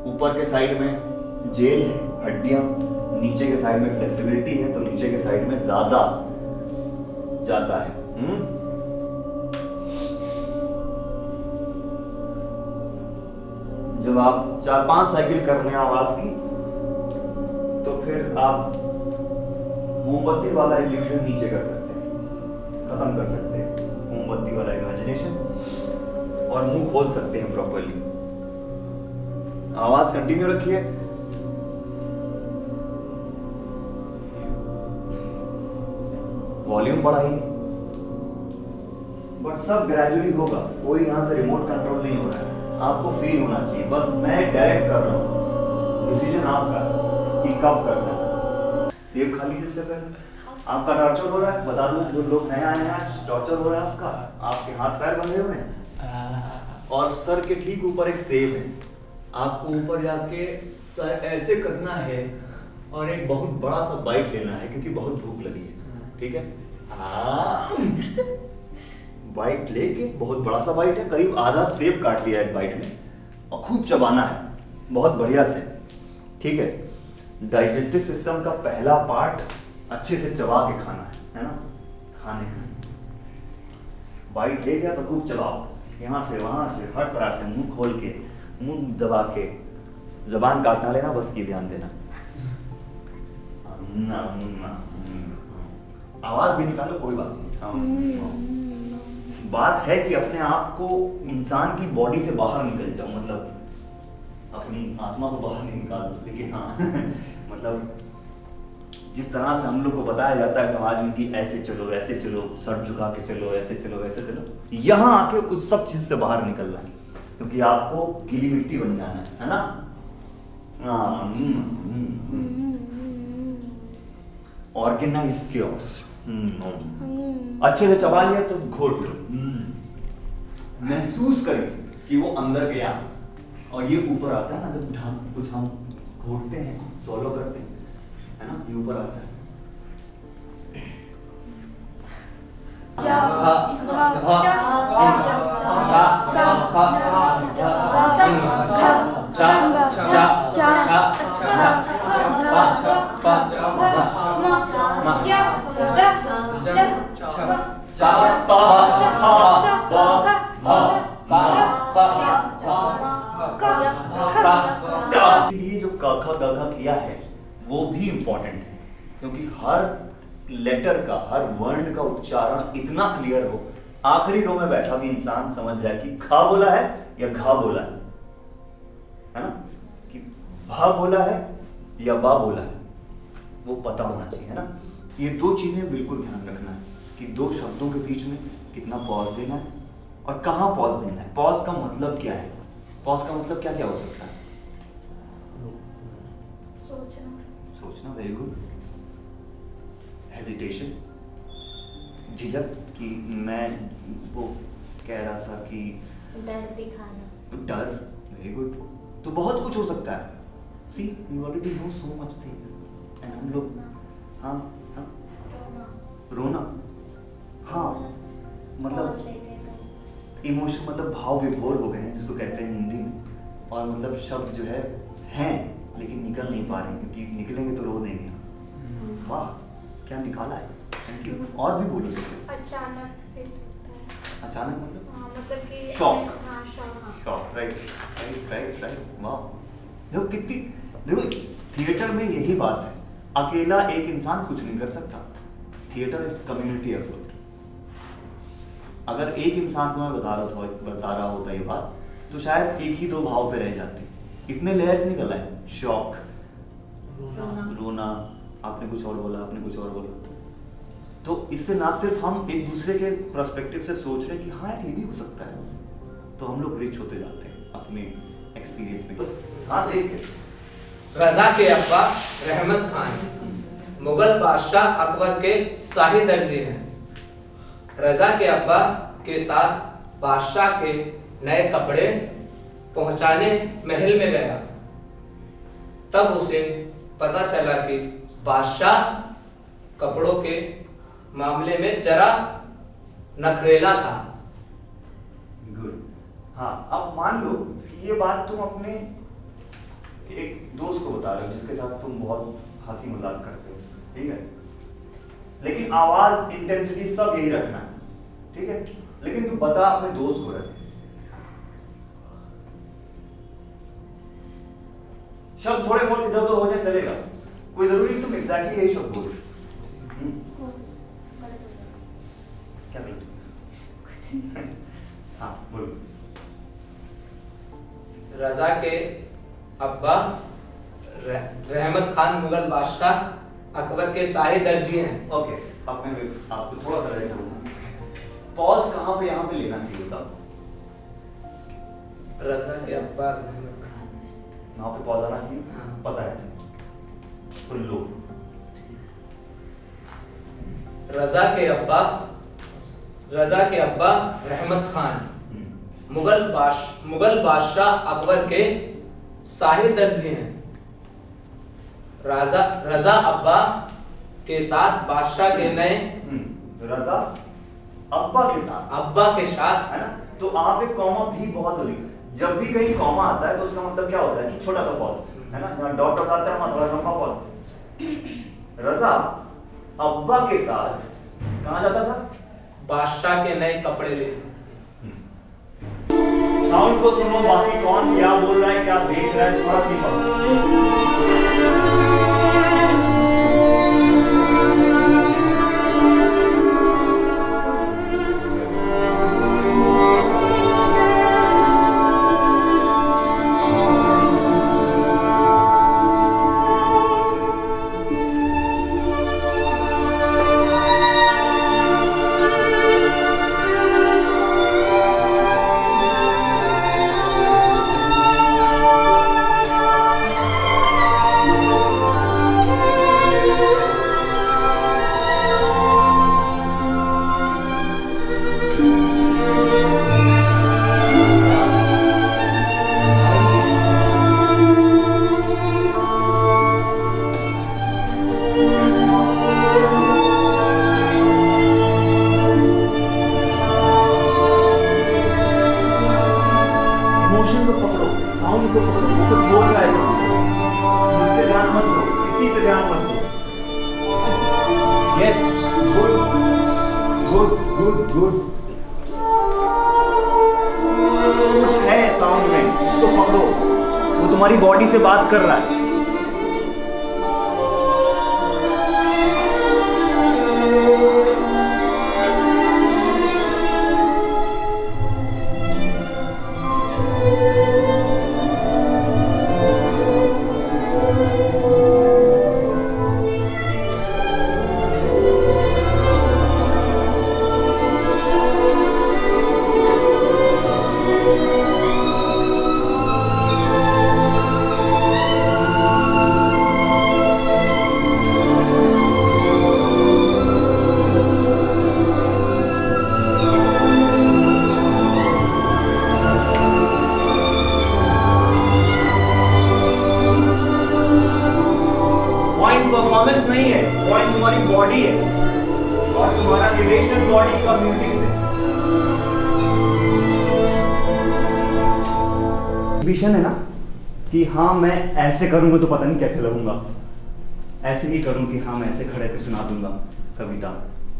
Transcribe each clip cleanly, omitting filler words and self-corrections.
ऊपर के साइड में जेल है, हड्डियां, नीचे के साइड में फ्लेक्सिबिलिटी है, तो नीचे के साइड में ज्यादा जाता है। जब आप 4-5 साइकिल कर रहे हैं आवाज की, तो फिर आप मोमबत्ती वाला इल्यूजन नीचे कर सकते हैं, खत्म कर सकते हैं मोमबत्ती वाला इमेजिनेशन, और मुंह खोल सकते हैं प्रॉपर्ली। आवाज कंटिन्यू रखिए। वॉल्यूम बढ़ाइए, बट सब ग्रेजुअली होगा, कोई यहां से रिमोट कंट्रोल नहीं हो रहा है। आपको फील होना चाहिए, बस मैं डायरेक्ट कर रहा हूं, डिसीजन आपका है कि कब करना है। सेब खा लीजिए। इससे पहले आपका टॉर्चर हो रहा है, बता दूं, जो लोग नए आए हैं आज, टॉर्चर हो रहा है आपका, आपके हाथ पैर बंधे हुए हैं और सर के ठीक ऊपर एक सेब है। आपको ऊपर जाके सर ऐसे करना है और एक बहुत बड़ा सा बाइट लेना है, क्योंकि बहुत भूख लगी है। ठीक है, बाइट लेके, बहुत बड़ा सा बाइट है, करीब आधा सेब काट लिया है बाइट में, और खूब चबाना है बहुत बढ़िया से। ठीक है, डाइजेस्टिव सिस्टम का पहला पार्ट अच्छे से चबा के खाना है ना। खाने बाइट ले गया तो खूब चबाओ, यहाँ से वहां से, हर तरह से, मुंह खोल के, मुंह दबा के, जबान काटना लेना, बस ये ध्यान देना। आवाज भी निकालो, कोई बात नहीं। बात है कि अपने आप को इंसान की बॉडी से बाहर निकल जाओ, मतलब अपनी आत्मा को बाहर नहीं निकाल दो, लेकिन हाँ मतलब जिस तरह से हम लोग को बताया जाता है समाज में कि ऐसे चलो, ऐसे चलो, सर झुका के चलो, ऐसे चलो, ऐसे चलो, यहाँ आके उस सब चीज से बाहर निकलना है, क्योंकि आपको गीली मिट्टी बन जाना है ना। Organised chaos। अच्छे से चबा लिया तो घोट लो, महसूस करें कि वो अंदर गया और ये ऊपर आता है ना, जब कुछ हम घोटते हैं, सॉलो करते हैं, है ना, ये ऊपर आता है। इसलिए जो क ख ग घ किया है वो भी इंपॉर्टेंट है, क्योंकि हर लेटर का, हर वर्ण का उच्चारण इतना क्लियर हो, आखिरी रो में बैठा भी इंसान समझ जाए कि खा बोला है या घा बोला है ना, कि भा बोला है या बा बोला है, वो पता होना चाहिए, है ना। ये दो चीजें बिल्कुल ध्यान रखना है कि दो शब्दों के बीच में कितना पॉज देना है और कहाँ पॉज देना है। पॉज का मतलब क्या है? पॉज का मतलब क्या क्या हो सकता है? सोचना, वेरी गुड। हेजिटेशन, झिझक, कि मैं वो कह रहा था कि डर दिखाना, डर, वेरी गुड। तो बहुत कुछ हो सकता है। See you already know so much things, and हम लोग, हाँ हाँ, रोना, हाँ, मतलब इमोशन, मतलब भाव विभोर हो गए हैं जिसको कहते हैं हिंदी में, और मतलब शब्द जो है हैं लेकिन निकल नहीं पा रहे हैं, क्योंकि निकलेंगे तो रो देंगे। वाह, क्या निकाला है, थैंक यू। और भी बोलो सकते। अचानक मतलब कि shock, shock, right right right right. वाह, देखो कितनी, देखो थिएटर में यही बात है, अकेला एक इंसान कुछ नहीं कर सकता। Theatre is community effort. अगर एक इंसान को मैं बता रहा होता ये बात, तो शायद एक ही दो भाव पे रह जाते। इतने लेयर्स निकल आए, शॉक, रोना, आपने कुछ और बोला, आपने कुछ और बोला। तो इससे ना सिर्फ हम एक दूसरे के पर्सपेक्टिव से सोच रहे हैं कि हाँ यार ये भी हो सकता है, तो हम लोग रिच होते जाते हैं अपने एक्सपीरियंस में। तो हाँ, देखिए, रजा के अब्बा रहमत खान मुगल बादशाह अकबर के शाही दर्जी हैं। रजा के अब्बा के साथ बादशाह के नए कपड़े पहुंचाने महल में गया। तब उसे पता चला कि बादशाह कपड़ों के मामले में जरा नखरेला था। गुड। हाँ, अब मान लो कि ये बात तुम अपने कि एक दोस्त को बता रहे हो जिसके साथ तुम बहुत हंसी मजाक करते हो, ठीक है, लेकिन आवाज इंटेंसिटी सब यही रखना है, ठीक है, लेकिन तुम बता अपने दोस्त को रहे, शब्द थोड़े बहुत इधर उधर हो जाए चलेगा, कोई जरूरी नहीं तुम एग्जैक्टली यही शब्द बोलो। क्या बोलते? हाँ बोलो। रजा के अब्बा रहमत खान मुगल बादशाह अकबर के शाही दर्जी हैं। ओके, अब मैं आपको थोड़ा सा ऐसे बोलूँ, पॉज कहाँ पे यहाँ पे लेना चाहिए था? रजा के अब्बा रहमत खान, वहाँ पे पॉज आना चाहिए। हाँ। पता है तो लो। रजा के अब्बा रहमत खान मुगल बादशाह अकबर के शाही दर्जी हैं। रजा अब्बा के साथ बादशाह के नए रजा अब्बा के साथ है ना, तो आप एक कॉमा भी बहुत जरूरी। जब भी कहीं कॉमा आता है तो उसका मतलब क्या होता है कि छोटा सा पॉज है ना, यहाँ डॉट डॉट आता है वहां थोड़ा लंबा पॉज। रजा अब्बा के साथ कहाँ जाता था? बादशाह के नए कपड़े लेते। साउंड को सुनो, बाकी कौन क्या बोल रहा है क्या देख रहा है फर्क नहीं पड़ता। इमोशन को पकड़ो, साउंड को पकड़ो, वो कुछ बोल रहा है तुमसे, उस पे ध्यान मत दो, किसी पे ध्यान मत दो। Yes, good good good good. कुछ है साउंड में, उसको पकड़ो, वो तुम्हारी बॉडी से बात कर रहा है। परफॉर्मेंस नहीं है, पॉइंट तुम्हारी बॉडी है और तुम्हारा रिलेशन बॉडी का म्यूजिक से। विजन है ना कि हाँ मैं ऐसे करूंगा तो पता नहीं कैसे लगूंगा, ऐसे ही करूं कि हाँ मैं ऐसे खड़े पे सुना दूंगा कविता।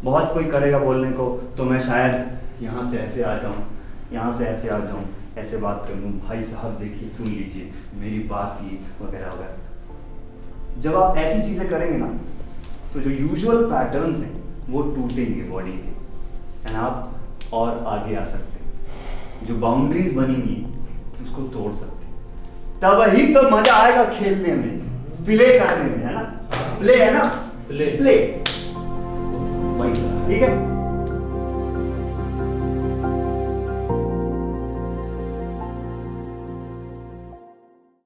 बहुत कोई करेगा बोलने को तो मैं शायद यहाँ से ऐसे आ जाऊं, यहाँ से ऐसे आ जाऊं, ऐसे बात कर लूं, भाई साहब देखिए सुन लीजिए मेरी बात की वगैरह वगैरह। जब आप ऐसी चीजें करेंगे ना तो जो यूजुअल पैटर्न्स हैं वो टूटेंगे बॉडी के एंड आप और आगे आ सकते हैं। जो बाउंड्रीज बनेंगी उसको तोड़ सकते हैं, तब ही तो मजा आएगा खेलने में, प्ले करने में, है ना? प्ले है ना, प्ले वही, ठीक है।